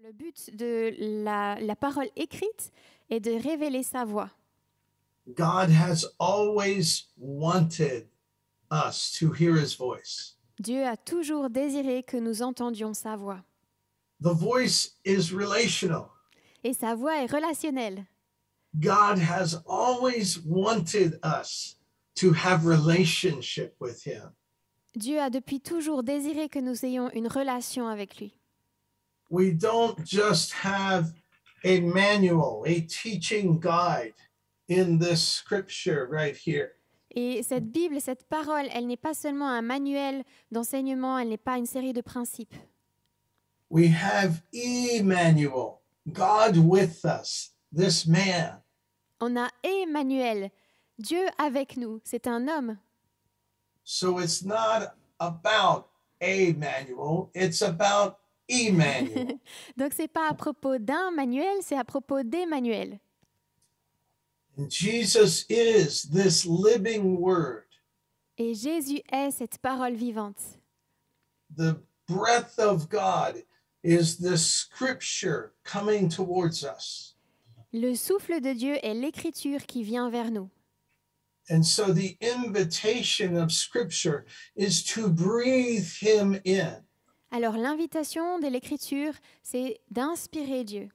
Le but de la parole écrite est de révéler sa voix. God has always wanted us to hear his voice. Dieu a toujours désiré que nous entendions sa voix. The voice is relational. Et sa voix est relationnelle. God has always wanted us to have relationship with him. Dieu a depuis toujours désiré que nous ayons une relation avec lui. We don't just have a manual, a teaching guide in this scripture right here. Et cette Bible, cette parole, elle n'est pas seulement un manuel d'enseignement, elle n'est pas une série de principes. We have Emmanuel, God with us, this man. On a Emmanuel, Dieu avec nous, c'est un homme. So it's not about a manual, it's about Emmanuel. Donc c'est pas à propos d'un manuel, c'est à propos d'Emmanuel. And Jesus is this living word, Et Jésus est cette parole vivante. the breath of God is the scripture coming towards us. Le souffle de Dieu est l'écriture qui vient vers nous. And so the invitation of scripture is to breathe him in. Alors l'invitation de l'écriture, c'est d'inspirer Dieu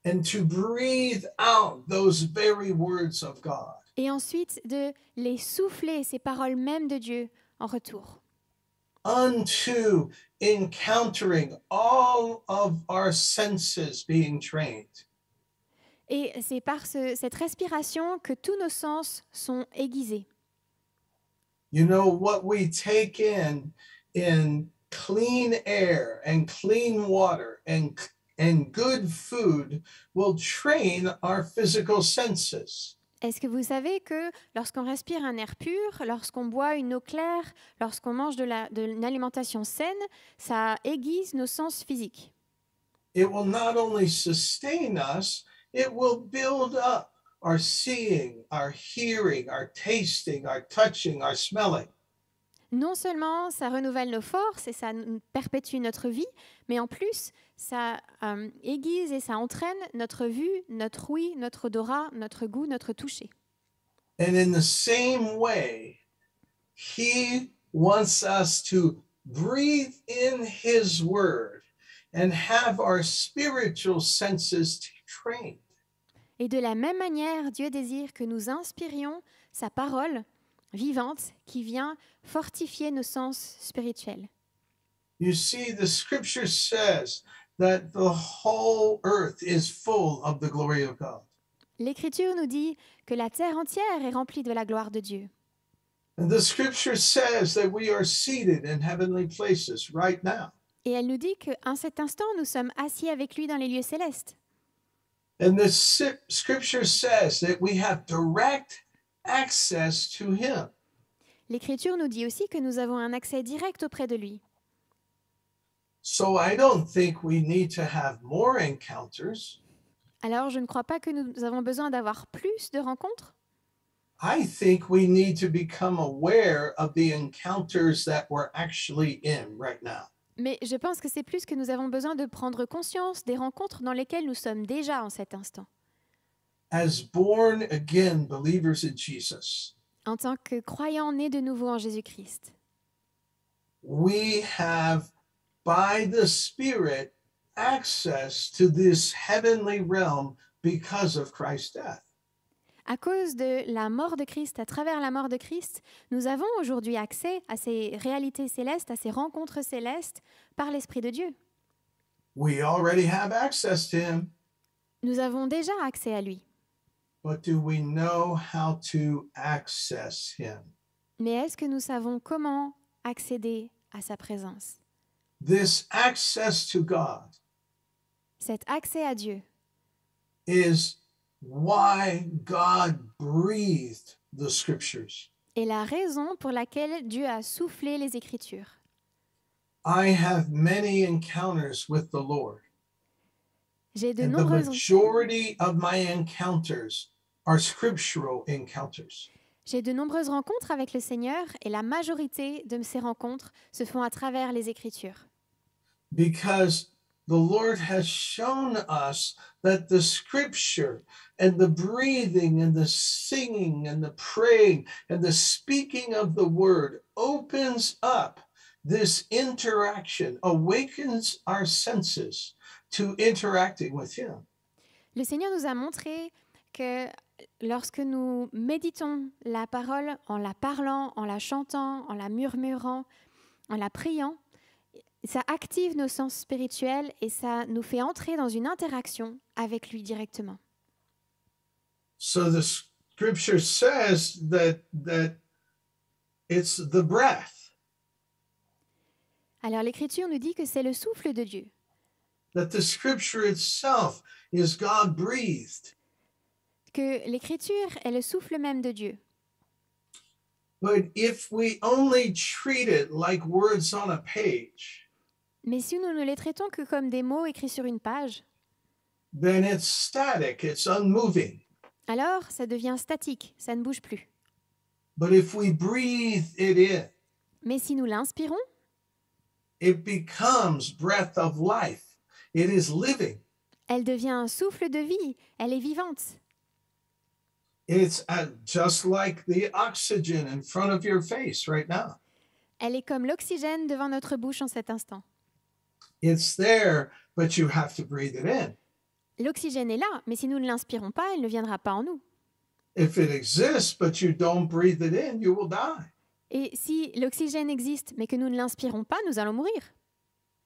And to breathe out those very words of God. et ensuite de les souffler, ces paroles mêmes de Dieu, en retour. Unto encountering all of our senses being trained. Et c'est par cette respiration que tous nos sens sont aiguisés. You know, what we take in clean air and clean water and good food will train our physical senses. Est-ce que vous savez que lorsqu'on respire un air pur, lorsqu'on boit une eau claire, lorsqu'on mange une alimentation saine, ça aiguise nos sens physiques. It will not only sustain us, it will build up our seeing, our hearing, our tasting, our touching, our smelling. Non seulement ça renouvelle nos forces et ça perpétue notre vie, mais en plus ça aiguise et ça entraîne notre vue, notre ouïe, notre odorat, notre goût, notre toucher. And in the same way, he wants us to breathe in his word and have our spiritual senses trained. Et de la même manière, Dieu désire que nous inspirions sa parole vivante qui vient fortifier nos sens spirituels. You see, the scripture says that the whole earth is full of the glory of God. L'Écriture nous dit que la terre entière est remplie de la gloire de Dieu. And the scripture says that we are seated in heavenly places right now. Et elle nous dit qu'en cet instant, nous sommes assis avec lui dans les lieux célestes. And the scripture says that we have direct access to him. L'Écriture nous dit aussi que nous avons un accès direct auprès de lui. So I don't think we need to have more encounters. Alors, je ne crois pas que nous avons besoin d'avoir plus de rencontres. I think we need to become aware of the encounters that we're actually in right now. Mais je pense que c'est plus que nous avons besoin de prendre conscience des rencontres dans lesquelles nous sommes déjà en cet instant. As born again believers in Jesus, En tant que croyants nés de nouveau en Jésus-Christ, we have, by the Spirit, access to this heavenly realm because of Christ's death. à cause de la mort de Christ, à travers la mort de Christ, nous avons aujourd'hui accès à ces réalités célestes, à ces rencontres célestes par l'Esprit de Dieu. We already have access to him, Nous avons déjà accès à lui. but do we know how to access him? Mais est-ce que nous savons comment accéder à sa présence? This access to God Cet accès à Dieu, is why God breathed the scriptures. est la raison pour laquelle Dieu a soufflé les Écritures. I have many encounters with the Lord, J'ai de and the nombreuses majority of my encounters are scriptural encounters. rencontres avec le Seigneur et la majorité de ces rencontres se font à travers les Écritures. Because the Lord has shown us that the scripture and the breathing and the singing and the praying and the speaking of the word opens up this interaction, awakens our senses to interacting with Him. Le Seigneur nous a montré que lorsque nous méditons la parole en la parlant, en la chantant, en la murmurant, en la priant, ça active nos sens spirituels et ça nous fait entrer dans une interaction avec lui directement. So the scripture says that it's the breath, Alors l'Écriture nous dit que c'est le souffle de Dieu, that the scripture itself is God breathed. que l'Écriture est le souffle même de Dieu. But if we only treat it like words on a page, Mais si nous ne les traitons que comme des mots écrits sur une page, then it's static, it's unmoving. alors ça devient statique, ça ne bouge plus. But if we breathe it in, Mais si nous l'inspirons, it becomes breath of life. It is living. elle devient un souffle de vie, elle est vivante. It's just like the oxygen in front of your face right now. Elle est comme l'oxygène devant notre bouche en cet instant. It's there, but you have to breathe it in. L'oxygène est là, mais si nous ne l'inspirons pas, elle ne viendra pas en nous. If it exists, but you don't breathe it in, you will die. Et si l'oxygène existe, mais que nous ne l'inspirons pas, nous allons mourir.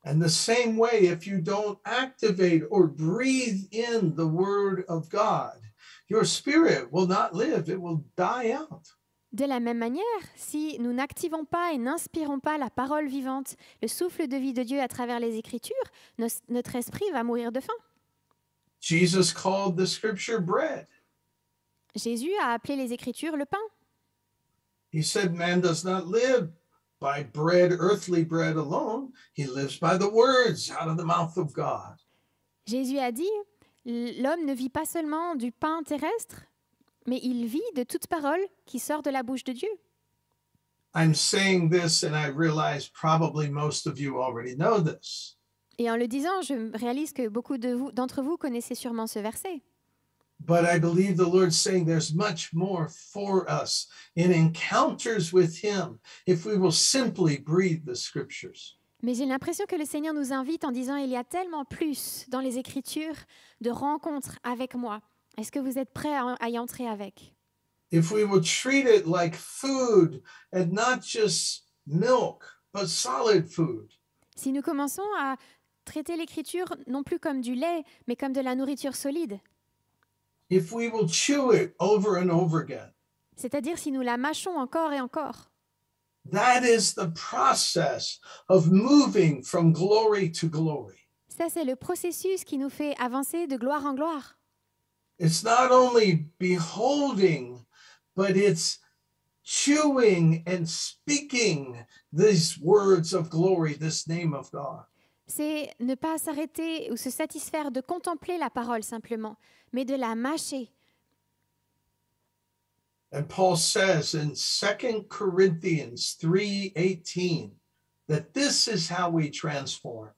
And the same way, if you don't activate or breathe in the word of God, your spirit will not live, it will die out. De la même manière, si nous n'activons pas et n'inspirons pas la parole vivante, le souffle de vie de Dieu à travers les Écritures, notre esprit va mourir de faim. Jesus called the scripture bread. Jésus a appelé les Écritures le pain. He said, man does not live by bread, earthly bread alone. He lives by the words out of the mouth of God. Jésus a dit, l'homme ne vit pas seulement du pain terrestre, mais il vit de toute parole qui sort de la bouche de Dieu. I'm saying this and I realize probably most of you already know this. Et en le disant, je réalise que beaucoup d'entre vous connaissez sûrement ce verset. But I believe the Lord's saying there's much more for us in encounters with Him if we will simply breathe the scriptures. Mais j'ai l'impression que le Seigneur nous invite en disant, il y a tellement plus dans les Écritures de rencontres avec moi. Est-ce que vous êtes prêts à y entrer avec? If we will treat it like food and not just milk, but solid food. Si nous commençons à traiter l'Écriture non plus comme du lait, mais comme de la nourriture solide, If we will chew it over and over again. c'est-à-dire si nous la mâchons encore et encore, That is the process of moving from glory to glory. ça c'est le processus qui nous fait avancer de gloire en gloire. It's not only beholding, but it's chewing and speaking these words of glory, this name of God. C'est ne pas s'arrêter ou se satisfaire de contempler la parole simplement, mais de la mâcher. And Paul says in 2 Corinthians 3:18 that this is how we transform.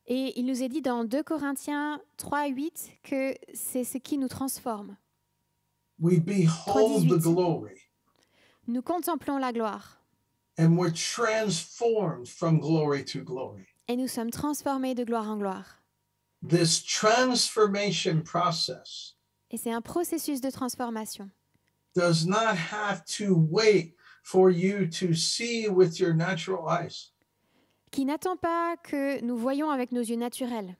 Et il nous est dit dans 2 Corinthiens 3:8 que c'est ce qui nous transforme. We behold the 3:18. glory Nous contemplons la gloire and we're transformed from glory to glory. et nous sommes transformés de gloire en gloire. This transformation process Et c'est un processus de transformation does not have to wait for you to see with your natural eyes. qui n'attend pas que nous voyions avec nos yeux naturels.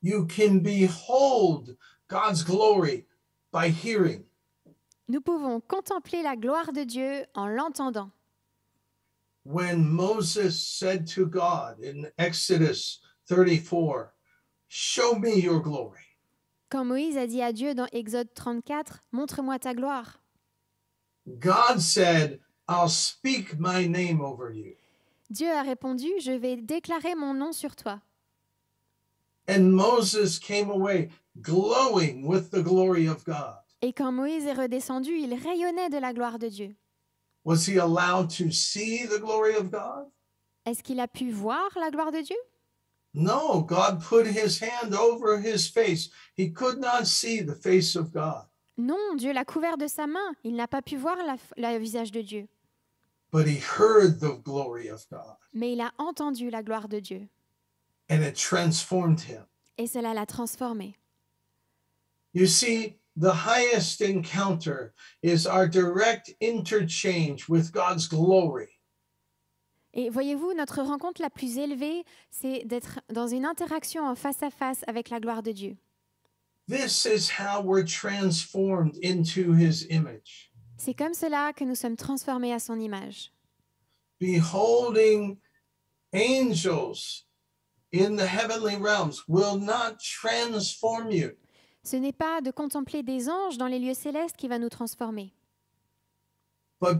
You can behold God's glory by hearing. Nous pouvons contempler la gloire de Dieu en l'entendant. When Moses said to God in Exodus 34, "Show me your glory." Quand Moïse a dit à Dieu dans Exode 34, « Montre-moi ta gloire », God said, "I'll speak my name over you." Dieu a répondu, « Je vais déclarer mon nom sur toi ». And Moses came away glowing with the glory of God. Et quand Moïse est redescendu, il rayonnait de la gloire de Dieu. Was he allowed to see the glory of God? Est-ce qu'il a pu voir la gloire de Dieu? No, God put his hand over his face. He could not see the face of God, Non, Dieu l'a couvert de sa main. Il n'a pas pu voir le visage de Dieu. but he heard the glory of God, Mais il a entendu la gloire de Dieu. and it transformed him. Et cela l'a transformé. You see, the highest encounter is our direct interchange with God's glory. Et voyez-vous, notre rencontre la plus élevée, c'est d'être dans une interaction en face à face avec la gloire de Dieu. This is how we're transformed into his image. C'est comme cela que nous sommes transformés à son image. Beholding angels in the heavenly realms will not transform you. Ce n'est pas de contempler des anges dans les lieux célestes qui va nous transformer. But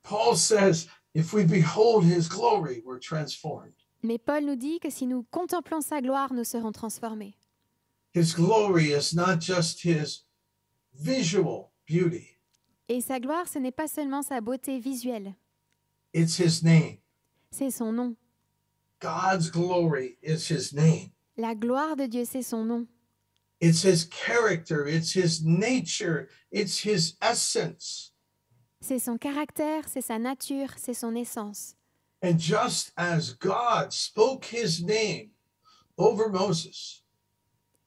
Paul says, if we behold his glory, we're transformed. Mais Paul nous dit que si nous contemplons sa gloire, nous serons transformés. His glory is not just his visual beauty, Et sa gloire, ce n'est pas seulement sa beauté visuelle, it's his name. c'est son nom. God's glory is his name. La gloire de Dieu, c'est son nom. It's his character, it's his nature, it's his essence. C'est son caractère, c'est sa nature, c'est son essence. And just as God spoke his name over Moses,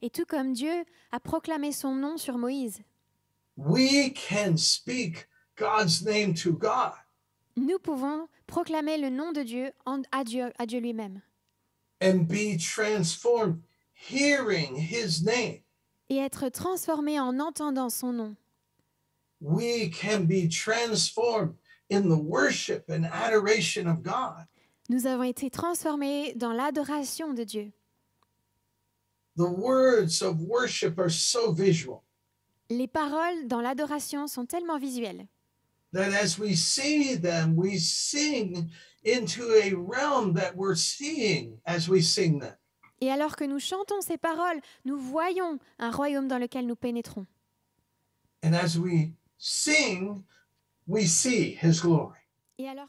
Et tout comme Dieu a proclamé son nom sur Moïse, we can speak God's name to God. nous pouvons proclamer le nom de Dieu à Dieu lui-même And be transformed hearing his name. et être transformés en entendant son nom. We can be transformed in the worship and adoration of God. Nous avons été transformés dans l'adoration de Dieu. The words of worship are so visual Les paroles dans l'adoration sont tellement visuelles that as we see them, we sing into a realm that we're seeing as we sing them. et alors que nous chantons ces paroles, nous voyons un royaume dans lequel nous pénétrons. And as we sing, we see his glory. Et alors